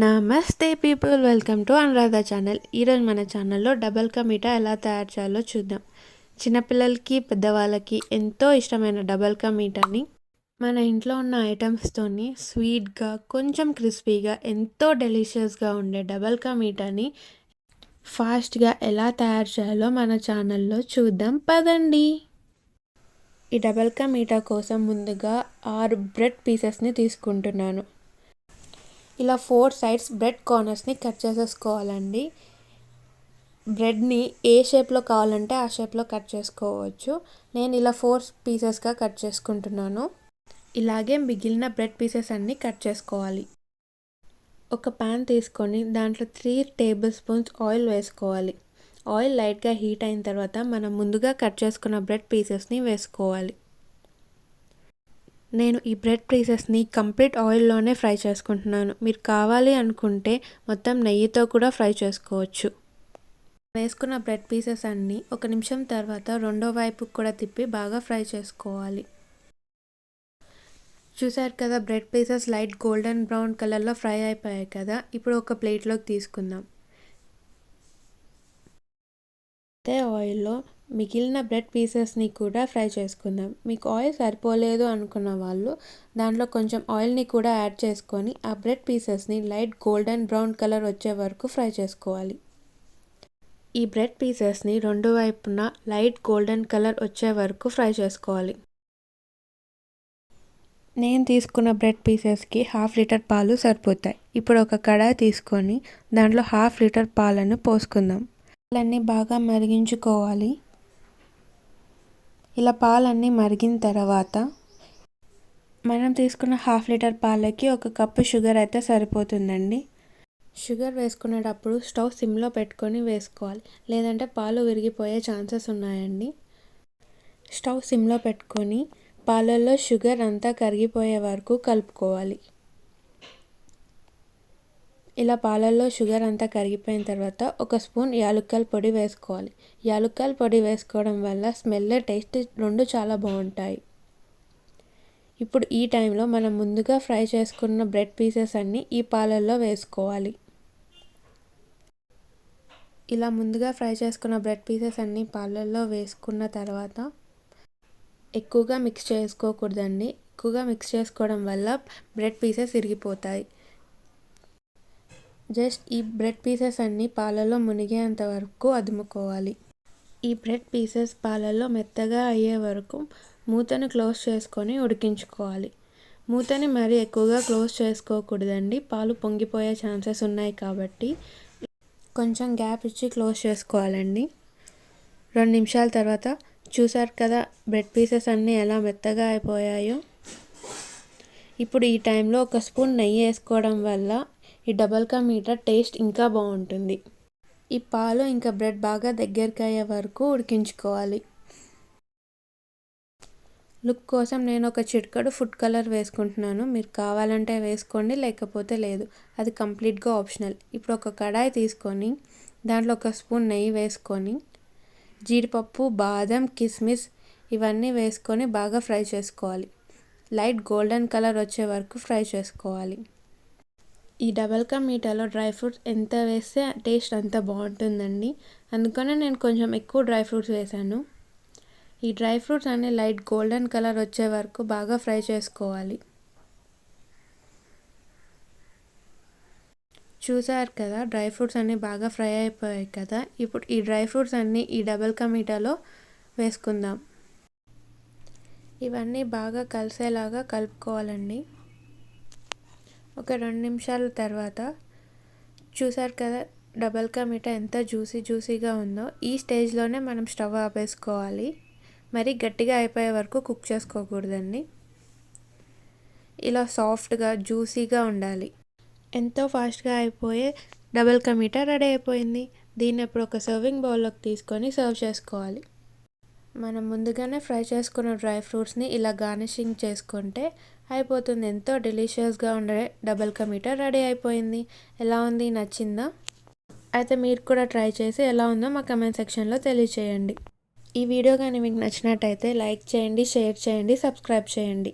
నమస్తే people, welcome to Anuradha channel. ఈరోజు మన ఛానల్లో డబల్ కా మీఠా ఎలా తయారు చేయాలో చూద్దాం. చిన్నపిల్లలకి పెద్దవాళ్ళకి ఎంతో ఇష్టమైన డబల్ కా మీఠాని మన ఇంట్లో ఉన్న ఐటమ్స్తోని స్వీట్గా కొంచెం క్రిస్పీగా ఎంతో డెలిషియస్గా ఉండే డబల్ కా మీఠాని ఫాస్ట్గా ఎలా తయారు చేయాలో మన ఛానల్లో చూద్దాం పదండి. ఈ డబల్ కా మీఠా కోసం ముందుగా 6 బ్రెడ్ పీసెస్ని తీసుకుంటున్నాను. ఇలా 4 సైడ్స్ బ్రెడ్ కార్నర్స్ని కట్ చేసేసుకోవాలండి. బ్రెడ్ని ఏ షేప్లో కావాలంటే ఆ షేప్లో కట్ చేసుకోవచ్చు. నేను ఇలా 4 పీసెస్గా కట్ చేసుకుంటున్నాను. ఇలాగే మిగిలిన బ్రెడ్ పీసెస్ అన్నీ కట్ చేసుకోవాలి. ఒక ప్యాన్ తీసుకొని దాంట్లో 3 టేబుల్ స్పూన్స్ ఆయిల్ వేసుకోవాలి. ఆయిల్ లైట్గా హీట్ అయిన తర్వాత మనం ముందుగా కట్ చేసుకున్న బ్రెడ్ పీసెస్ని వేసుకోవాలి. నేను ఈ బ్రెడ్ పీసెస్ని కంప్లీట్ ఆయిల్లోనే ఫ్రై చేసుకుంటున్నాను. మీరు కావాలి అనుకుంటే మొత్తం నెయ్యితో కూడా ఫ్రై చేసుకోవచ్చు. వేసుకున్న బ్రెడ్ పీసెస్ అన్నీ 1 నిమిషం తర్వాత రెండో వైపుకి కూడా తిప్పి బాగా ఫ్రై చేసుకోవాలి. చూసారు కదా, bread pieces light golden brown కలర్లో ఫ్రై అయిపోయాయి కదా. ఇప్పుడు ఒక ప్లేట్లోకి తీసుకుందాం. అదే ఆయిల్లో మిగిలిన బ్రెడ్ పీసెస్ని కూడా ఫ్రై చేసుకుందాం. మీకు ఆయిల్ సరిపోలేదు అనుకున్న వాళ్ళు దాంట్లో కొంచెం ఆయిల్ని కూడా యాడ్ చేసుకొని ఆ బ్రెడ్ పీసెస్ని లైట్ గోల్డెన్ బ్రౌన్ కలర్ వచ్చే వరకు ఫ్రై చేసుకోవాలి. ఈ బ్రెడ్ పీసెస్ని రెండు వైపున లైట్ గోల్డెన్ కలర్ వచ్చే వరకు ఫ్రై చేసుకోవాలి. నేను తీసుకున్న బ్రెడ్ పీసెస్కి 1/2 లీటర్ పాలు సరిపోతాయి. ఇప్పుడు ఒక కడాయి తీసుకొని దాంట్లో 1/2 లీటర్ పాలను పోసుకుందాం. పాలన్నీ బాగా మరిగించుకోవాలి. ఇలా పాలన్నీ మరిగిన తర్వాత మనం తీసుకున్న 1/2 లీటర్ పాలకి 1 కప్పు షుగర్ అయితే సరిపోతుందండి. షుగర్ వేసుకునేటప్పుడు స్టవ్ సిమ్లో పెట్టుకొని వేసుకోవాలి, లేదంటే పాలు విరిగిపోయే ఛాన్సెస్ ఉన్నాయండి. స్టవ్ సిమ్లో పెట్టుకొని పాలల్లో షుగర్ అంతా కరిగిపోయే వరకు కలుపుకోవాలి. ఇలా పాలల్లో షుగర్ అంతా కరిగిపోయిన తర్వాత 1 స్పూన్ యాలక్కల పొడి వేసుకోవాలి. యాలక్కల పొడి వేసుకోవడం వల్ల స్మెల్, టేస్ట్ రెండు చాలా బాగుంటాయి. ఇప్పుడు ఈ టైంలో మనం ముందుగా ఫ్రై చేసుకున్న బ్రెడ్ పీసెస్ అన్నీ ఈ పాలల్లో వేసుకోవాలి. ఇలా ముందుగా ఫ్రై చేసుకున్న బ్రెడ్ పీసెస్ అన్నీ పాలల్లో వేసుకున్న తర్వాత ఎక్కువగా మిక్స్ చేసుకోకూడదండి. ఎక్కువగా మిక్స్ చేసుకోవడం వల్ల బ్రెడ్ పీసెస్ ఇరిగిపోతాయి. జస్ట్ ఈ బ్రెడ్ పీసెస్ అన్నీ పాలలో మునిగేంత వరకు అదుముకోవాలి. ఈ బ్రెడ్ పీసెస్ పాలల్లో మెత్తగా అయ్యే వరకు మూతను క్లోజ్ చేసుకొని ఉడికించుకోవాలి. మూతని మరీ ఎక్కువగా క్లోజ్ చేసుకోకూడదండి, పాలు పొంగిపోయే ఛాన్సెస్ ఉన్నాయి కాబట్టి కొంచెం గ్యాప్ ఇచ్చి క్లోజ్ చేసుకోవాలండి. 2 నిమిషాల తర్వాత చూసారు కదా బ్రెడ్ పీసెస్ అన్నీ ఎలా మెత్తగా అయిపోయాయో. ఇప్పుడు ఈ టైంలో 1 స్పూన్ నెయ్యి వేసుకోవడం వల్ల ఈ డబల్ కా మీఠా టేస్ట్ ఇంకా బాగుంటుంది. ఈ పాలు ఇంకా బ్రెడ్ బాగా దగ్గరికి అయ్యే వరకు ఉడికించుకోవాలి. లుక్ కోసం నేను 1 చిటికెడు ఫుడ్ కలర్ వేసుకుంటున్నాను. మీరు కావాలంటే వేసుకోండి, లేకపోతే లేదు, అది కంప్లీట్గా ఆప్షనల్. ఇప్పుడు ఒక కడాయి తీసుకొని దాంట్లో 1 స్పూన్ నెయ్యి వేసుకొని జీడిపప్పు, బాదం, కిస్మిస్ ఇవన్నీ వేసుకొని బాగా ఫ్రై చేసుకోవాలి. లైట్ గోల్డెన్ కలర్ వచ్చే వరకు ఫ్రై చేసుకోవాలి. ఈ డబల్ కా మీఠాలో డ్రై ఫ్రూట్స్ ఎంత వేస్తే టేస్ట్ అంత బాగుంటుందండి. అందుకనే నేను కొంచెం ఎక్కువ డ్రై ఫ్రూట్స్ వేసాను. ఈ డ్రై ఫ్రూట్స్ అన్నీ లైట్ గోల్డెన్ కలర్ వచ్చే వరకు బాగా ఫ్రై చేసుకోవాలి. చూసారు కదా, డ్రై ఫ్రూట్స్ అన్నీ బాగా ఫ్రై అయిపోయాయి కదా. ఇప్పుడు ఈ డ్రై ఫ్రూట్స్ అన్నీ ఈ డబల్ కా మీఠాలో వేసుకుందాం. ఇవన్నీ బాగా కలిసేలాగా కలుపుకోవాలండి. ఒక 2 నిమిషాల తర్వాత చూసారు కదా డబల్ కా మీఠా ఎంత జ్యూసీగా ఉందో. ఈ స్టేజ్లోనే మనం స్టవ్ ఆపేసుకోవాలి. మరి గట్టిగా అయిపోయే వరకు కుక్ చేసుకోకూడదండి. ఇలా సాఫ్ట్గా జ్యూసీగా ఉండాలి. ఎంతో ఫాస్ట్గా అయిపోయే డబల్ కా మీఠా రెడీ అయిపోయింది. దీన్ని ఇప్పుడు ఒక సర్వింగ్ బౌల్లోకి తీసుకొని సర్వ్ చేసుకోవాలి. మనం ముందుగానే ఫ్రై చేసుకున్న డ్రై ఫ్రూట్స్ని ఇలా గార్నిషింగ్ చేసుకుంటే అయిపోతుంది. ఎంతో డెలిషియస్గా ఉండే డబల్ కా మీఠా రెడీ అయిపోయింది. ఎలా ఉంది, నచ్చిందా? అయితే మీరు కూడా ట్రై చేసి ఎలా ఉందో మా కమెంట్ సెక్షన్లో తెలియచేయండి. ఈ వీడియో కానీ మీకు నచ్చినట్టయితే లైక్ చేయండి, షేర్ చేయండి, సబ్స్క్రైబ్ చేయండి.